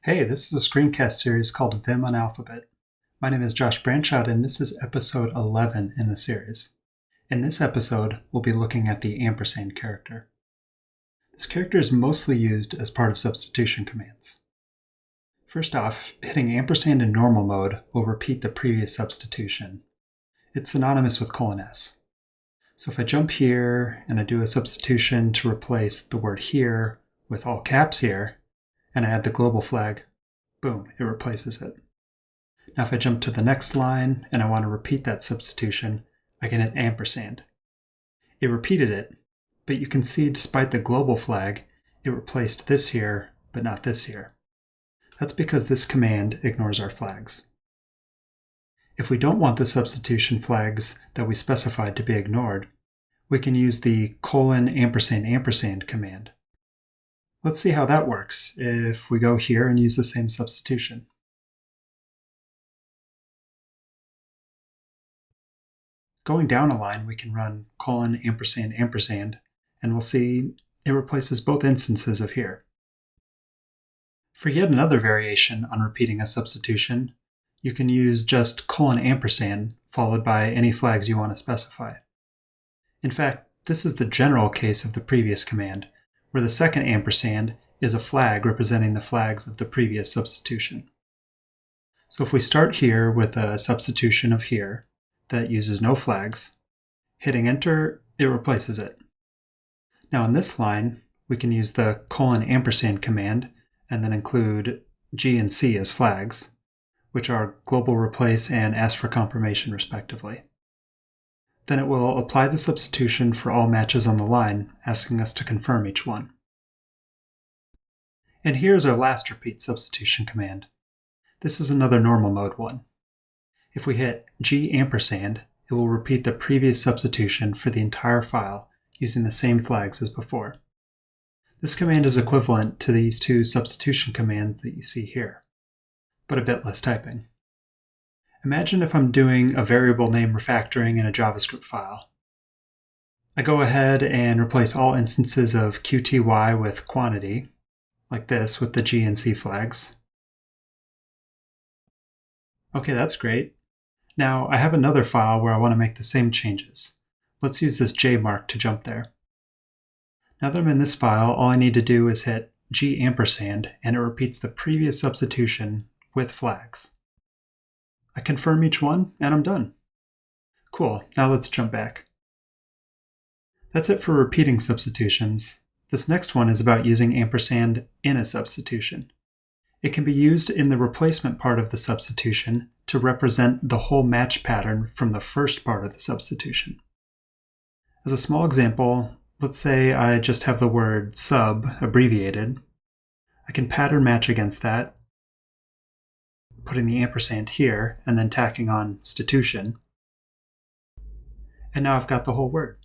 Hey, this is a screencast series called Vim Un-Alphabet. My name is Josh Branchout, and this is episode 11 in the series. In this episode, we'll be looking at the Ampersand character. This character is mostly used as part of substitution commands. First off, hitting ampersand in normal mode will repeat the previous substitution. It's synonymous with :s. So if I jump here and I do a substitution to replace the word here with all caps here, and I add the global flag, boom, it replaces it. Now if I jump to the next line and I want to repeat that substitution, I can hit ampersand. It repeated it, but you can see despite the global flag, it replaced this here, but not this here. That's because this command ignores our flags. If we don't want the substitution flags that we specified to be ignored, we can use the :ampersand command. Let's see how that works if we go here and use the same substitution. Going down a line, we can run :ampersand, and we'll see it replaces both instances of here. For yet another variation on repeating a substitution, you can use just :ampersand followed by any flags you want to specify. In fact, this is the general case of the previous command, where the second ampersand is a flag representing the flags of the previous substitution. So if we start here with a substitution of here that uses no flags, hitting enter, it replaces it. Now in this line, we can use the :ampersand command and then include G and C as flags, which are global replace and ask for confirmation respectively. Then it will apply the substitution for all matches on the line, asking us to confirm each one. And here's our last repeat substitution command. This is another normal mode one. If we hit G ampersand, it will repeat the previous substitution for the entire file using the same flags as before. This command is equivalent to these two substitution commands that you see here, but a bit less typing. Imagine if I'm doing a variable name refactoring in a JavaScript file. I go ahead and replace all instances of qty with quantity, like this with the G and C flags. Okay, that's great. Now I have another file where I want to make the same changes. Let's use this J mark to jump there. Now that I'm in this file, all I need to do is hit G ampersand and it repeats the previous substitution with flags. I confirm each one, and I'm done. Cool, now let's jump back. That's it for repeating substitutions. This next one is about using ampersand in a substitution. It can be used in the replacement part of the substitution to represent the whole match pattern from the first part of the substitution. As a small example, let's say I just have the word sub abbreviated. I can pattern match against that, putting the ampersand here, and then tacking on stitution. And now I've got the whole word.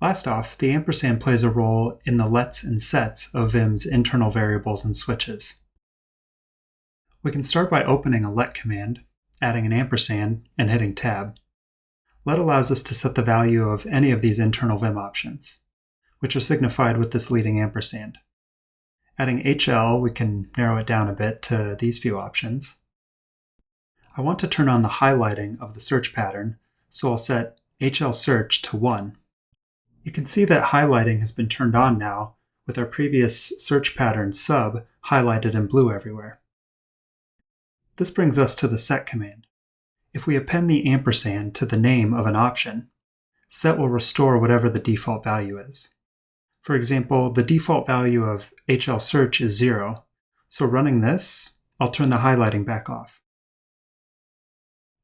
Last off, the ampersand plays a role in the lets and sets of Vim's internal variables and switches. We can start by opening a let command, adding an ampersand, and hitting tab. Let allows us to set the value of any of these internal Vim options, which are signified with this leading ampersand. Adding HL, we can narrow it down a bit to these few options. I want to turn on the highlighting of the search pattern, so I'll set HL search to 1. You can see that highlighting has been turned on now, with our previous search pattern sub highlighted in blue everywhere. This brings us to the set command. If we append the ampersand to the name of an option, set will restore whatever the default value is. For example, the default value of HL search is 0, so running this, I'll turn the highlighting back off.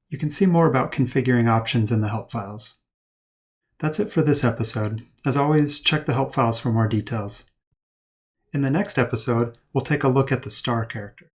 You can see more about configuring options in the help files. That's it for this episode. As always, check the help files for more details. In the next episode, we'll take a look at the star character.